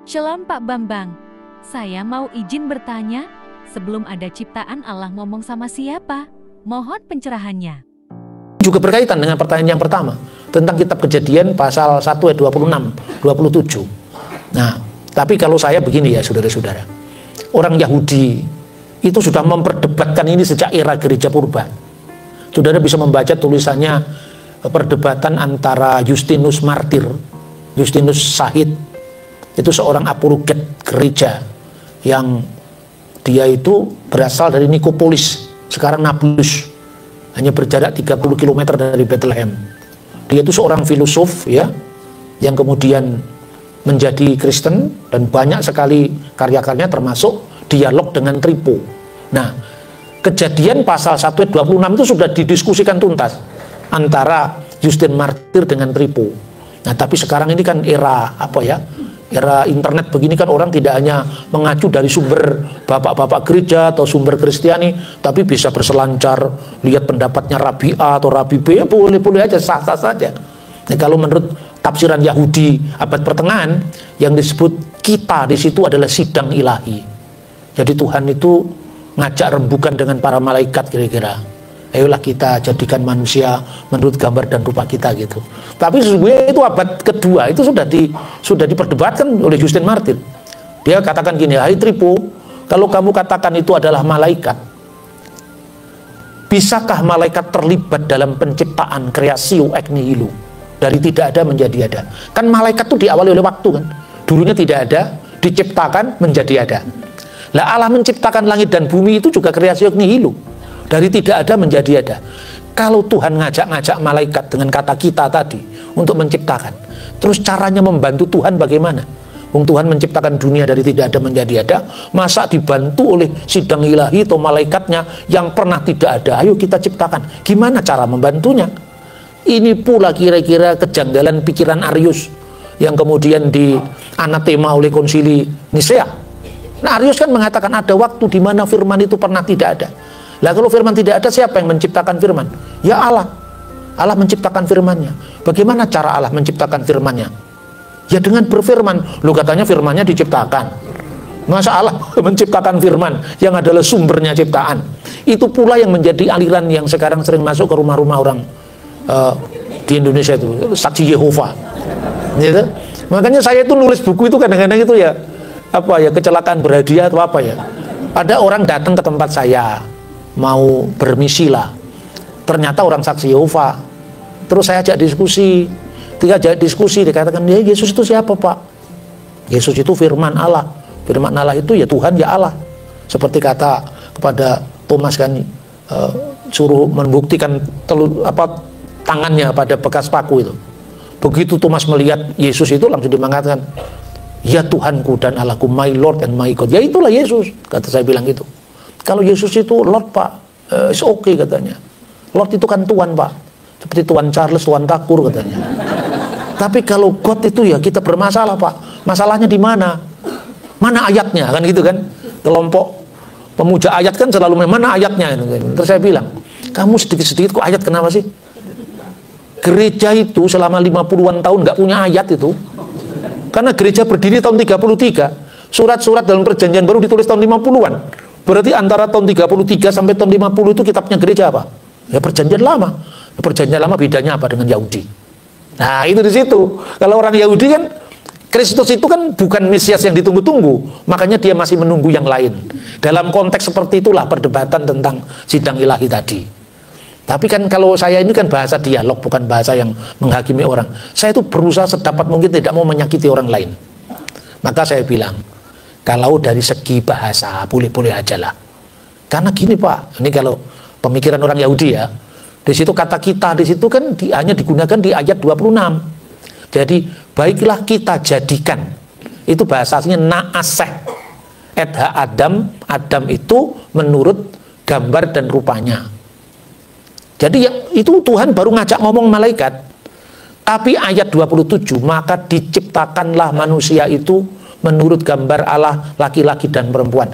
Shalom Pak Bambang, saya mau izin bertanya, sebelum ada ciptaan Allah ngomong sama siapa? Mohon pencerahannya. Juga berkaitan dengan pertanyaan yang pertama, tentang kitab Kejadian pasal 1 ayat 26, 27. Nah, tapi kalau saya begini ya saudara-saudara, orang Yahudi itu sudah memperdebatkan ini sejak era gereja purba. Saudara bisa membaca tulisannya, perdebatan antara Justinus Martir, Justinus Shahid, itu seorang apologet gereja yang dia itu berasal dari Nikopolis, sekarang Nablus, hanya berjarak 30 km dari Bethlehem. Dia itu seorang filosof ya, yang kemudian menjadi Kristen, dan banyak sekali karya-karyanya termasuk dialog dengan Tripo. Nah, Kejadian pasal 1 ayat 26 itu sudah didiskusikan tuntas antara Justin Martir dengan Tripo. Nah, tapi sekarang ini kan era apa ya? Era internet begini kan, orang tidak hanya mengacu dari sumber bapak-bapak gereja atau sumber Kristiani, tapi bisa berselancar lihat pendapatnya Rabi A atau Rabi B, ya boleh-boleh aja, sah-sah saja. Nah, kalau menurut tafsiran Yahudi abad pertengahan, yang disebut kita di situ adalah sidang ilahi. Jadi Tuhan itu ngajak rembukan dengan para malaikat, kira-kira ayolah kita jadikan manusia menurut gambar dan rupa kita gitu. Tapi sesungguhnya itu abad kedua itu sudah diperdebatkan oleh Justin Martir. Dia katakan gini, hai Tripo, kalau kamu katakan itu adalah malaikat, bisakah malaikat terlibat dalam penciptaan kreasio ex nihilo, dari tidak ada menjadi ada? Kan malaikat itu diawali oleh waktu kan, dulunya tidak ada, diciptakan menjadi ada. Lah Allah menciptakan langit dan bumi itu juga kreasio ex nihilo, dari tidak ada menjadi ada. Kalau Tuhan ngajak-ngajak malaikat dengan kata kita tadi untuk menciptakan, terus caranya membantu Tuhan bagaimana? Tuhan menciptakan dunia dari tidak ada menjadi ada, masa dibantu oleh sidang ilahi atau malaikatnya yang pernah tidak ada? Ayo kita ciptakan. Gimana cara membantunya? Ini pula kira-kira kejanggalan pikiran Arius yang kemudian dianatema oleh konsili Nisea. Nah, Arius kan mengatakan ada waktu di mana firman itu pernah tidak ada. Lah kalau firman tidak ada, siapa yang menciptakan firman? Ya Allah. Allah menciptakan firmannya. Bagaimana cara Allah menciptakan firmannya? Ya dengan berfirman. Lu katanya firmannya diciptakan. Masa Allah menciptakan firman yang adalah sumbernya ciptaan? Itu pula yang menjadi aliran yang sekarang sering masuk ke rumah-rumah orang di Indonesia itu, saksi Yehova. Gitu? Makanya saya itu nulis buku itu kadang-kadang itu ya, apa ya, kecelakaan berhadiah atau apa ya. Ada orang datang ke tempat saya, mau bermisi lah, ternyata orang saksi Yehova. Terus saya ajak diskusi. Ketika ajak diskusi, dikatakan, ya Yesus itu siapa Pak? Yesus itu firman Allah. Firman Allah itu ya Tuhan ya Allah. Seperti kata kepada Thomas kan, suruh membuktikan tangannya pada bekas paku itu. Begitu Thomas melihat Yesus itu, langsung dia mengatakan, ya Tuhanku dan Allahku, my Lord and my God. Ya itulah Yesus, kata saya bilang gitu. Kalau Yesus itu Lord Pak, it's okay katanya. Lord itu kan Tuhan Pak, seperti Tuan Charles, Tuan Takur katanya. Tapi kalau God itu ya kita bermasalah Pak. Masalahnya di mana? Mana ayatnya kan gitu kan? Kelompok pemuja ayat kan selalu mana ayatnya? Terus saya bilang, kamu sedikit-sedikit kok ayat, kenapa sih? Gereja itu selama 50-an tahun nggak punya ayat itu. Karena gereja berdiri tahun 33. Surat-surat dalam perjanjian baru ditulis tahun 50-an. Berarti antara tahun 33 sampai tahun 50 itu kitabnya gereja apa? Ya perjanjian lama. Perjanjian lama bedanya apa dengan Yahudi? Nah itu di situ. Kalau orang Yahudi kan, Kristus itu kan bukan Mesias yang ditunggu-tunggu. Makanya dia masih menunggu yang lain. Dalam konteks seperti itulah perdebatan tentang sidang ilahi tadi. Tapi kan kalau saya ini kan bahasa dialog, bukan bahasa yang menghakimi orang. Saya itu berusaha sedapat mungkin tidak mau menyakiti orang lain. Maka saya bilang, kalau dari segi bahasa boleh-boleh aja lah. Karena gini Pak, ini kalau pemikiran orang Yahudi ya, di situ kata kita di situ kan hanya digunakan di ayat 26. Jadi baiklah kita jadikan, itu bahasanya naaseh et ha Adam. Adam itu menurut gambar dan rupanya. Jadi itu Tuhan baru ngajak ngomong malaikat. Tapi ayat 27, maka diciptakanlah manusia itu menurut gambar Allah, laki-laki dan perempuan.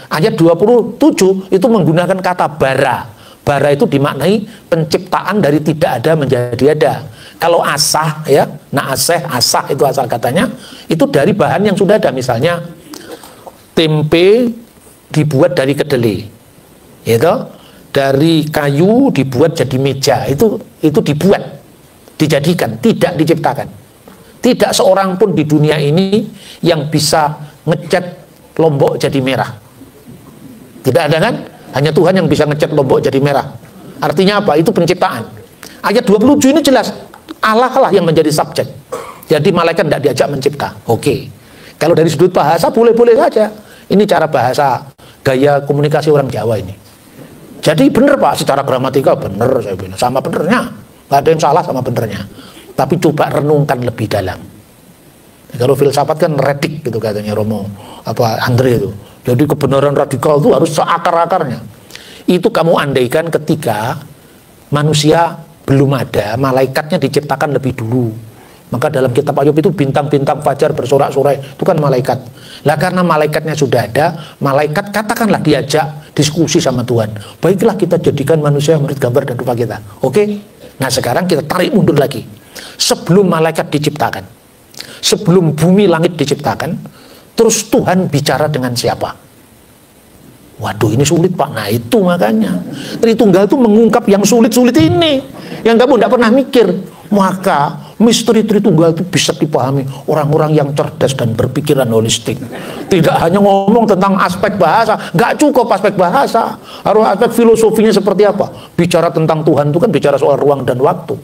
Ayat 27 itu menggunakan kata bara. Bara itu dimaknai penciptaan dari tidak ada menjadi ada. Kalau asah ya, asah itu asal katanya itu dari bahan yang sudah ada. Misalnya tempe dibuat dari kedelai, gitu. Dari kayu dibuat jadi meja, itu dibuat, dijadikan, tidak diciptakan. Tidak seorang pun di dunia ini yang bisa ngecat Lombok jadi merah. Tidak ada kan? Hanya Tuhan yang bisa ngecat Lombok jadi merah. Artinya apa? Itu penciptaan. Ayat 27 ini jelas, Allah lah yang menjadi subjek. Jadi malaikat tidak diajak mencipta. Oke. Kalau dari sudut bahasa boleh-boleh saja. Ini cara bahasa, gaya komunikasi orang Jawa ini. Jadi benar Pak, secara gramatikal benar saya bilang. Sama benernya. Gak ada yang salah sama benernya. Tapi coba renungkan lebih dalam. Kalau filsafat kan redik gitu katanya Romo Andre itu. Jadi kebenaran radikal itu harus seakar-akarnya. Itu kamu andaikan ketika manusia belum ada, malaikatnya diciptakan lebih dulu. Maka dalam kitab Ayub itu bintang-bintang fajar bersorak-sorai, itu kan malaikat. Lah karena malaikatnya sudah ada, malaikat katakanlah diajak diskusi sama Tuhan. Baiklah kita jadikan manusia menurut gambar dan rupa kita. Oke? Nah sekarang kita tarik mundur lagi. Sebelum malaikat diciptakan, sebelum bumi langit diciptakan, terus Tuhan bicara dengan siapa? Waduh ini sulit Pak. Nah itu makanya Tritunggal itu mengungkap yang sulit-sulit ini, yang kamu tidak pernah mikir. Maka misteri Tritunggal itu bisa dipahami orang-orang yang cerdas dan berpikiran holistik. Tidak hanya ngomong tentang aspek bahasa, nggak cukup aspek bahasa, harus aspek filosofinya seperti apa. Bicara tentang Tuhan itu kan bicara soal ruang dan waktu.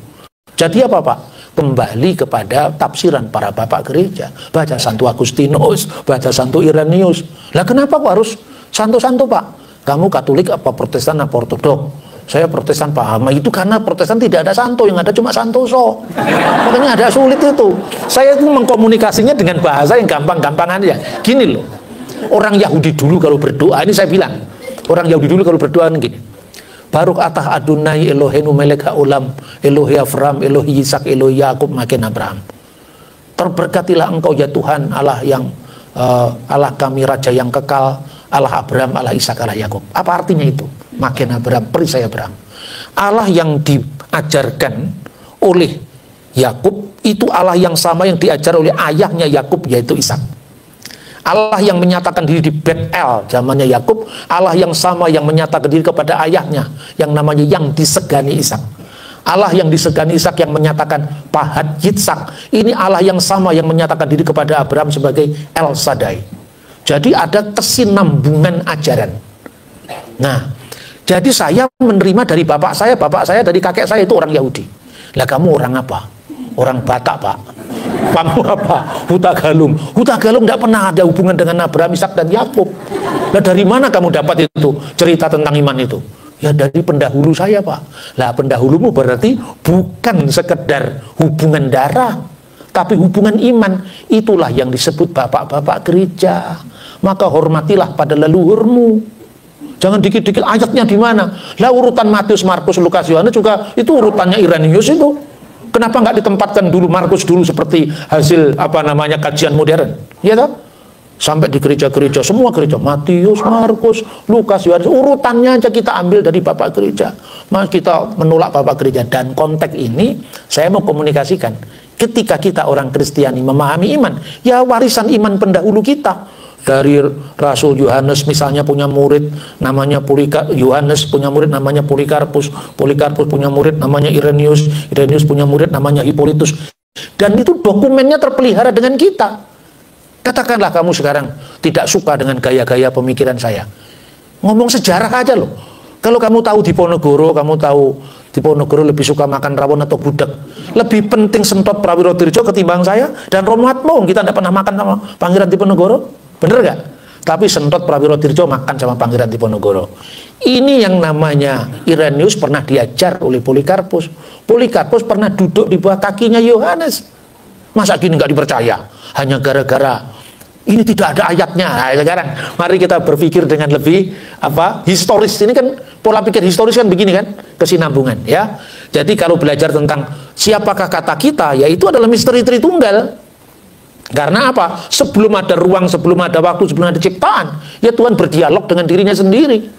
Jadi apa Pak? Kembali kepada tafsiran para bapak gereja. Baca Santo Agustinus, baca Santo Irenaeus. Lah kenapa kok harus santo-santo Pak? Kamu Katolik apa Protestan apa Ortodok? Saya Protestan paham. Itu karena Protestan tidak ada santo, yang ada cuma santoso. Makanya ada sulit itu. Saya itu mengkomunikasinya dengan bahasa yang gampang-gampang aja. Gini loh. Orang Yahudi dulu kalau berdoa, ini saya bilang, orang Yahudi dulu kalau berdoa gini. Baruk atah Adonai Elohenu melek ha'ulam, Elohi Avram, Elohi Yisak, Elohi Yakub, makin Abraham. Terberkatilah engkau ya Tuhan, Allah yang Allah kami Raja yang kekal, Allah Abraham, Allah Ishak, Allah Yakub. Apa artinya itu? Makin Abraham, perisai Abraham. Allah yang diajarkan oleh Yakub itu Allah yang sama yang diajar oleh ayahnya Yakub, yaitu Ishak. Allah yang menyatakan diri di Bet-El zamannya Yakub, Allah yang sama yang menyatakan diri kepada ayahnya yang namanya yang disegani Ishak. Allah yang disegani Ishak yang menyatakan Pahat Yitzhak. Ini Allah yang sama yang menyatakan diri kepada Abraham sebagai El Shaddai. Jadi ada kesinambungan ajaran. Nah, jadi saya menerima dari bapak saya dari kakek saya itu orang Yahudi. Lah kamu orang apa? Orang Batak Pak. Kamu apa? Hutagalung. Hutagalung tidak pernah ada hubungan dengan Abraham, Ishak dan Yakub. Lah dari mana kamu dapat itu cerita tentang iman itu? Ya dari pendahulu saya Pak. Lah pendahulumu berarti bukan sekedar hubungan darah, tapi hubungan iman. Itulah yang disebut bapak-bapak gereja. Maka hormatilah pada leluhurmu. Jangan dikit-dikit ayatnya di mana. Lah urutan Matius, Markus, Lukas, Yohanes juga itu urutannya Irenaeus itu. Kenapa nggak ditempatkan dulu Markus dulu seperti hasil kajian modern? Ya toh? Sampai di gereja-gereja, semua gereja Matius, Markus, Lukas, Yohanes, urutannya aja kita ambil dari bapak gereja. Maka kita menolak bapak gereja. Dan konteks ini saya mau komunikasikan. Ketika kita orang Kristiani memahami iman, ya warisan iman pendahulu kita. Dari Rasul Yohanes misalnya punya murid namanya Yohanes punya murid namanya Polikarpus punya murid namanya Irenaeus punya murid namanya Hippolytus, dan itu dokumennya terpelihara dengan kita. Katakanlah kamu sekarang tidak suka dengan gaya-gaya pemikiran saya, ngomong sejarah aja loh. Kalau kamu tahu Diponegoro, lebih suka makan rawon atau gudeg, lebih penting Sentot Prawiro Dirjo ketimbang saya dan Romo Atmo. Kita tidak pernah makan sama Pangeran Diponegoro. Bener gak? Tapi Sentot Prawiro Dirjo makan sama Pangeran Diponegoro. Ini yang namanya Irenaeus pernah diajar oleh Polikarpus. Polikarpus pernah duduk di bawah kakinya Yohanes. Masa gini nggak dipercaya? Hanya gara-gara ini tidak ada ayatnya. Nah, sekarang mari kita berpikir dengan lebih historis. Ini kan pola pikir historis kan begini kan, kesinambungan ya. Jadi kalau belajar tentang siapakah kata kita, ya itu adalah misteri Tritunggal. Karena apa? Sebelum ada ruang, sebelum ada waktu, sebelum ada ciptaan, ya Tuhan berdialog dengan dirinya sendiri.